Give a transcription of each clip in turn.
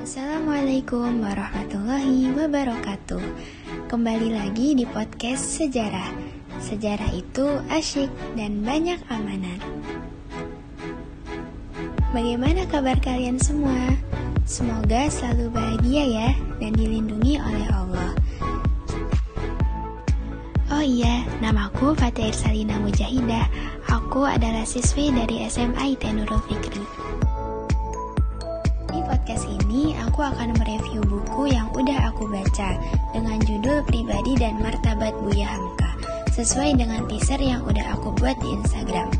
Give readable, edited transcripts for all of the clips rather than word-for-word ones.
Assalamualaikum warahmatullahi wabarakatuh. Kembali lagi di podcast Sejarah. Sejarah itu asyik dan banyak amanat. Bagaimana kabar kalian semua? Semoga selalu bahagia ya dan dilindungi oleh Allah. Oh iya, namaku Fatia Irsalina Mujahidah. Aku adalah siswi dari SMA IT Nurul Fikri. Di podcast ini, aku akan mereview buku yang udah aku baca dengan judul Pribadi dan Martabat Buya Hamka, sesuai dengan teaser yang udah aku buat di Instagram.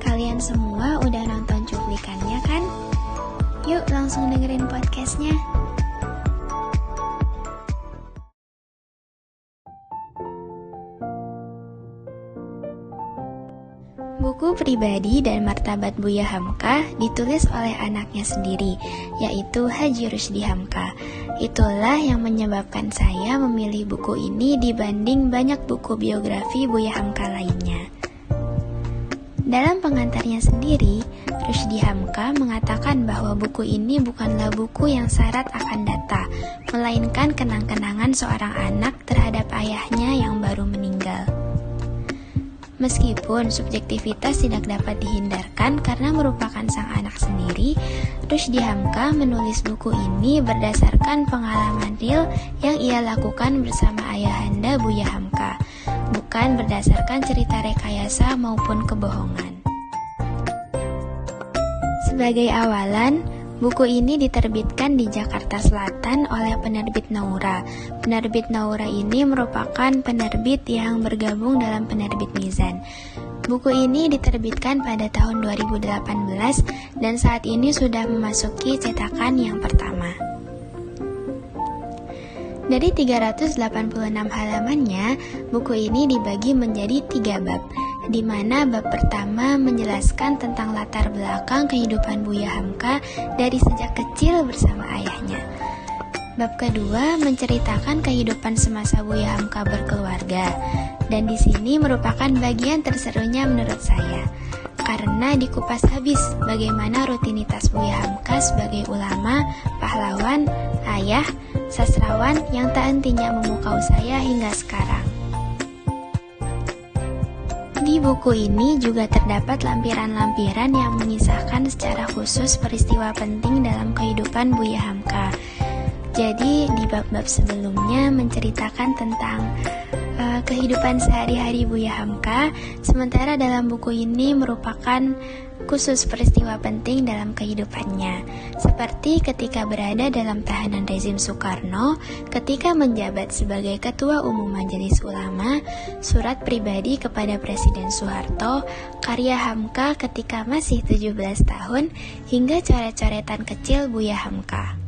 Kalian semua udah nonton cuplikannya kan? Yuk langsung dengerin podcastnya. Buku Pribadi dan Martabat Buya Hamka ditulis oleh anaknya sendiri, yaitu Haji Rusdi Hamka. Itulah yang menyebabkan saya memilih buku ini dibanding banyak buku biografi Buya Hamka lainnya. Dalam pengantarnya sendiri, Rusdi Hamka mengatakan bahwa buku ini bukanlah buku yang syarat akan data, melainkan kenang-kenangan seorang anak terhadap ayahnya yang baru meninggal. Meskipun subjektivitas tidak dapat dihindarkan karena merupakan sang anak sendiri, Rusdi Hamka menulis buku ini berdasarkan pengalaman real yang ia lakukan bersama ayahanda Buya Hamka, bukan berdasarkan cerita rekayasa maupun kebohongan. Sebagai awalan, buku ini diterbitkan di Jakarta Selatan oleh penerbit Naura. Penerbit Naura ini merupakan penerbit yang bergabung dalam penerbit Mizan. Buku ini diterbitkan pada tahun 2018 dan saat ini sudah memasuki cetakan yang pertama. Dari 386 halamannya, buku ini dibagi menjadi 3 bab, di mana bab pertama menjelaskan tentang latar belakang kehidupan Buya Hamka dari sejak kecil bersama ayahnya. Bab kedua menceritakan kehidupan semasa Buya Hamka berkeluarga, dan di sini merupakan bagian terserunya menurut saya, karena dikupas habis bagaimana rutinitas Buya Hamka sebagai ulama, pahlawan, ayah, sastrawan yang tak hentinya memukau saya hingga sekarang. Di buku ini juga terdapat lampiran-lampiran yang mengisahkan secara khusus peristiwa penting dalam kehidupan Buya Hamka. Jadi di bab-bab sebelumnya menceritakan tentang kehidupan sehari-hari Buya Hamka, sementara dalam buku ini merupakan khusus peristiwa penting dalam kehidupannya, seperti ketika berada dalam tahanan rezim Soekarno, ketika menjabat sebagai Ketua Umum Majelis Ulama, surat pribadi kepada Presiden Soeharto, karya Hamka ketika masih 17 tahun, hingga coret-coretan kecil Buya Hamka.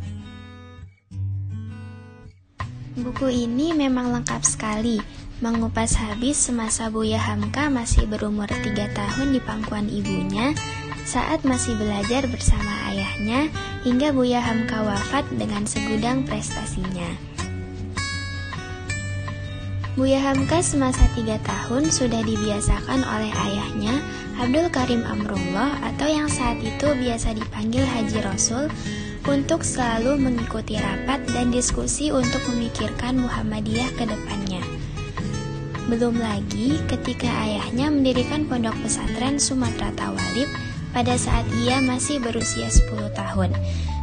Buku ini memang lengkap sekali, mengupas habis semasa Buya Hamka masih berumur 3 tahun di pangkuan ibunya, saat masih belajar bersama ayahnya, hingga Buya Hamka wafat dengan segudang prestasinya. Buya Hamka semasa 3 tahun sudah dibiasakan oleh ayahnya, Abdul Karim Amrullah atau yang saat itu biasa dipanggil Haji Rasul, untuk selalu mengikuti rapat dan diskusi untuk memikirkan Muhammadiyah ke depannya. Belum lagi ketika ayahnya mendirikan pondok pesantren Sumatera Tawalib pada saat ia masih berusia 10 tahun,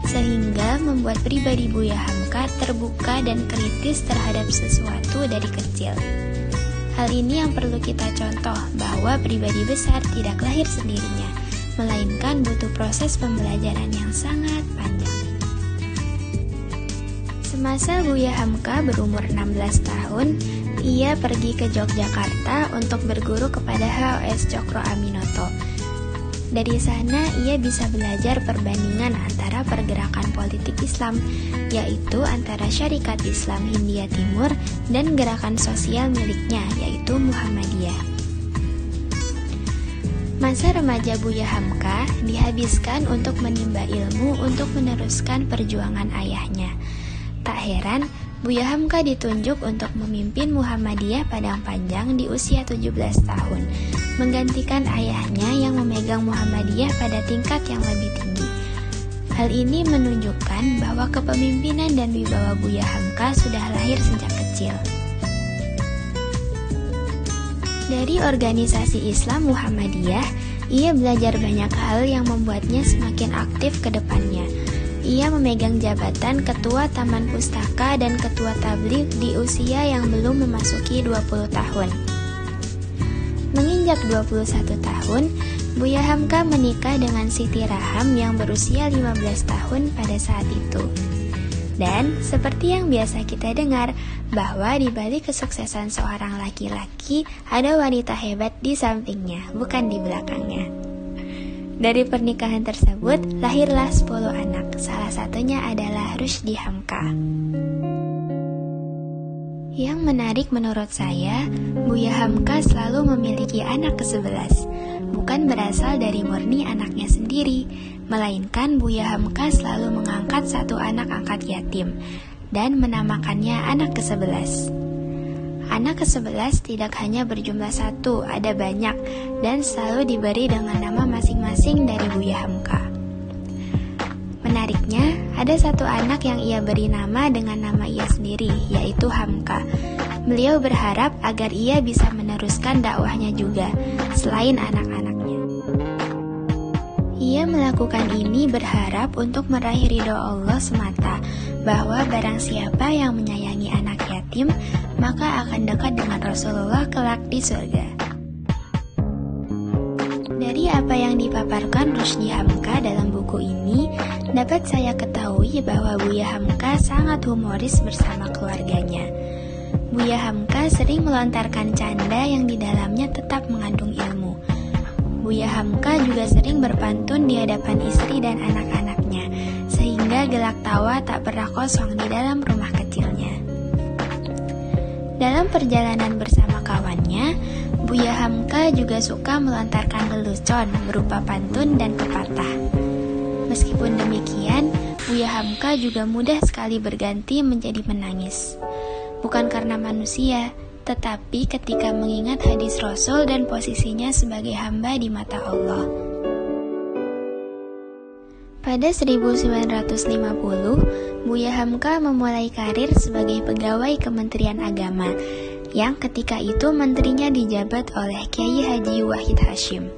sehingga membuat pribadi Buya Hamka terbuka dan kritis terhadap sesuatu dari kecil. Hal ini yang perlu kita contoh bahwa pribadi besar tidak lahir sendirinya, melainkan butuh proses pembelajaran yang sangat panjang. Semasa Buya Hamka berumur 16 tahun, ia pergi ke Yogyakarta untuk berguru kepada H.O.S. Cokro Aminoto. Dari sana ia bisa belajar perbandingan antara pergerakan politik Islam, yaitu antara Syarikat Islam Hindia Timur dan gerakan sosial miliknya, yaitu Muhammadiyah. Masa remaja Buya Hamka dihabiskan untuk menimba ilmu untuk meneruskan perjuangan ayahnya. Tak heran, Buya Hamka ditunjuk untuk memimpin Muhammadiyah Padang Panjang di usia 17 tahun, menggantikan ayahnya yang memegang Muhammadiyah pada tingkat yang lebih tinggi. Hal ini menunjukkan bahwa kepemimpinan dan wibawa Buya Hamka sudah lahir sejak kecil. Dari organisasi Islam Muhammadiyah, ia belajar banyak hal yang membuatnya semakin aktif ke depannya. Ia memegang jabatan Ketua Taman Pustaka dan Ketua Tabligh di usia yang belum memasuki 20 tahun. Menginjak 21 tahun, Buya Hamka menikah dengan Siti Raham yang berusia 15 tahun pada saat itu. Dan seperti yang biasa kita dengar, bahwa di balik kesuksesan seorang laki-laki ada wanita hebat di sampingnya, bukan di belakangnya. Dari pernikahan tersebut, lahirlah 10 anak, salah satunya adalah Rushdie Hamka. Yang menarik menurut saya, Buya Hamka selalu memiliki anak ke-11, bukan berasal dari murni anaknya sendiri, melainkan Buya Hamka selalu mengangkat satu anak angkat yatim, dan menamakannya anak ke-11. Anak ke-11 tidak hanya berjumlah satu, ada banyak, dan selalu diberi dengan nama masing-masing dari Buya Hamka. Menariknya, ada satu anak yang ia beri nama dengan nama ia sendiri, yaitu Hamka. Beliau berharap agar ia bisa meneruskan dakwahnya juga, selain anak-anaknya. Ia melakukan ini berharap untuk meraih ridho Allah semata, bahwa barang siapa yang menyayangi anak yatim, maka akan dekat dengan Rasulullah kelak di surga. Dari apa yang dipaparkan Rushdie Hamka dalam buku ini, dapat saya ketahui bahwa Buya Hamka sangat humoris bersama keluarganya. Buya Hamka sering melontarkan canda yang di dalamnya tetap mengandung ilmu. Buya Hamka juga sering berpantun di hadapan istri dan anak-anaknya, sehingga gelak tawa tak pernah kosong di dalam rumah kecilnya. Dalam perjalanan bersama kawannya, Buya Hamka juga suka melontarkan lelucon berupa pantun dan pepatah. Meskipun demikian, Buya Hamka juga mudah sekali berganti menjadi menangis. Bukan karena manusia, tetapi ketika mengingat hadis Rasul dan posisinya sebagai hamba di mata Allah. Pada 1950, Buya Hamka memulai karir sebagai pegawai Kementerian Agama, yang ketika itu menterinya dijabat oleh Kiai Haji Wahid Hasyim.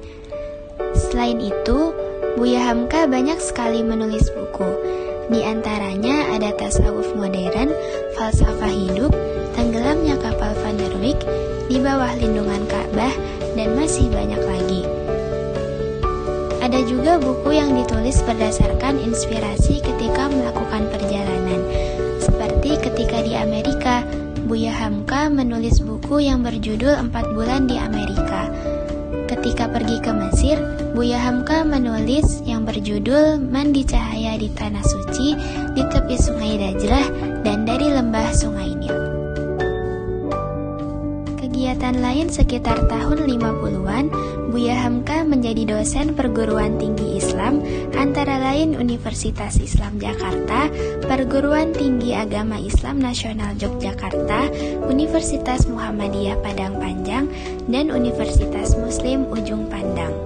Selain itu, Buya Hamka banyak sekali menulis buku. Di antaranya ada Tasawuf Modern, Falsafah Hidup, Tenggelamnya Kapal Van der Wijk, Di Bawah Lindungan Ka'bah, dan masih banyak lagi. Ada juga buku yang ditulis berdasarkan inspirasi ketika melakukan perjalanan. Seperti ketika di Amerika, Buya Hamka menulis buku yang berjudul 4 Bulan di Amerika. Ketika pergi ke Mesir, Buya Hamka menulis yang berjudul Mandi Cahaya di Tanah Suci, di tepi Sungai Dajlah, dan dari lembah Sungai Nil. Kegiatan lain sekitar tahun 50-an, Buya Hamka menjadi dosen perguruan tinggi Islam, antara lain Universitas Islam Jakarta, Perguruan Tinggi Agama Islam Nasional Yogyakarta, Universitas Muhammadiyah Padang Panjang, dan Universitas Muslim Ujung Pandang.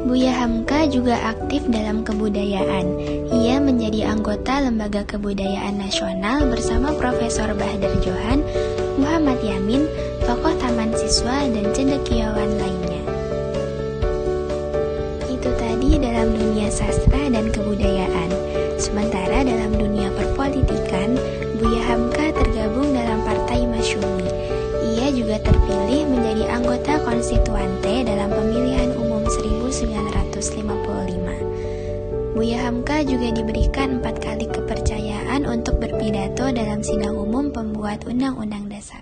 Buya Hamka juga aktif dalam kebudayaan. Ia menjadi anggota Lembaga Kebudayaan Nasional bersama Profesor Bahdar Johan, Muhammad Yamin, tokoh Taman Siswa, dan cendekiawan lainnya. Itu tadi dalam dunia sastra dan kebudayaan. Sementara dalam dunia perpolitikan, Buya Hamka tergabung dalam Partai Masyumi. Ia juga terpilih menjadi anggota konstituante dalam pemilihan umum 1955. Buya Hamka juga diberikan 4 kali kepercayaan untuk berpidato dalam sidang umum pembuat Undang-Undang Dasar.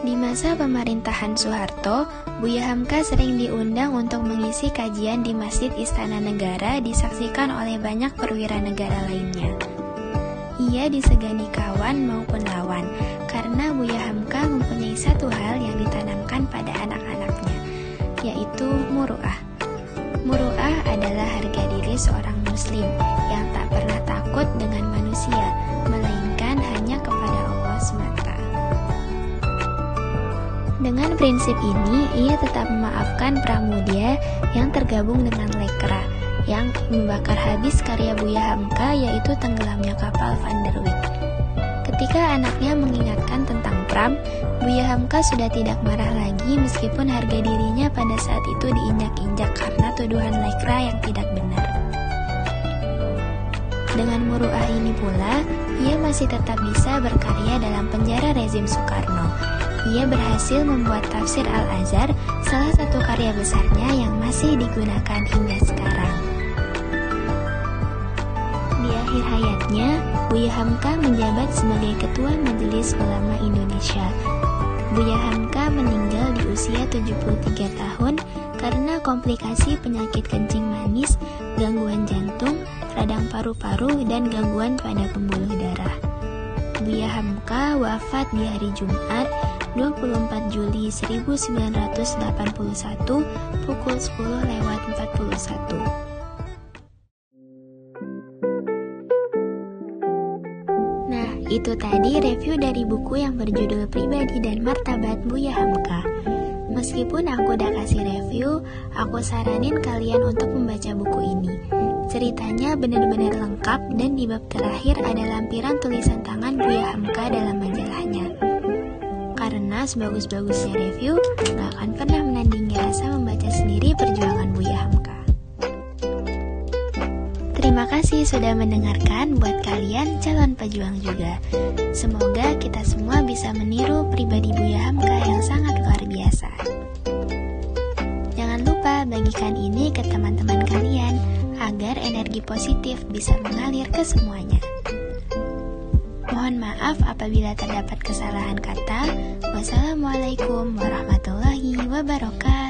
Di masa pemerintahan Soeharto, Buya Hamka sering diundang untuk mengisi kajian di Masjid Istana Negara, disaksikan oleh banyak perwira negara lainnya. Ia disegani kawan maupun lawan, karena Buya Hamka mempunyai satu hal yang ditanamkan pada anak-anaknya, yaitu muru'ah. Muru'ah adalah harga diri seorang muslim yang tak pernah takut dengan manusia, melainkan hanya kepada Allah semata. Dengan prinsip ini, ia tetap memaafkan Pramudia yang tergabung dengan Lekra yang membakar habis karya Buya Hamka, yaitu tenggelamnya kapal Van der Wijk. Ketika anaknya mengingatkan tentang Pram, Buya Hamka sudah tidak marah lagi meskipun harga dirinya pada saat itu diinjak-injak karena tuduhan Lekra yang tidak benar. Dengan muruah ini pula, ia masih tetap bisa berkarya dalam penjara rezim Soekarno. Ia berhasil membuat tafsir Al-Azhar, salah satu karya besarnya yang masih digunakan hingga sekarang. Di akhir hayatnya, Buya Hamka menjabat sebagai Ketua Majelis Ulama Indonesia. Buya Hamka meninggal di usia 73 tahun karena komplikasi penyakit kencing manis, gangguan jantung, radang paru-paru, dan gangguan pada pembuluh darah. Buya Hamka wafat di hari Jumat 24 Juli 1981 pukul 10:41. Nah, itu tadi review dari buku yang berjudul Pribadi dan Martabat Buya Hamka. Meskipun aku udah kasih review, aku saranin kalian untuk membaca buku ini. Ceritanya benar-benar lengkap dan di bab terakhir ada lampiran tulisan tangan Buya Hamka dalam majalahnya. Karena sebagus-bagusnya review, gak akan pernah menandingi rasa membaca sendiri perjuangan Buya Hamka. Terima kasih sudah mendengarkan. Buat kalian calon pejuang juga, semoga kita semua bisa meniru pribadi Buya Hamka yang sangat luar biasa. Jangan lupa bagikan ini ke teman-teman kalian agar energi positif bisa mengalir ke semuanya. Mohon maaf apabila terdapat kesalahan kata. Wassalamualaikum warahmatullahi wabarakatuh.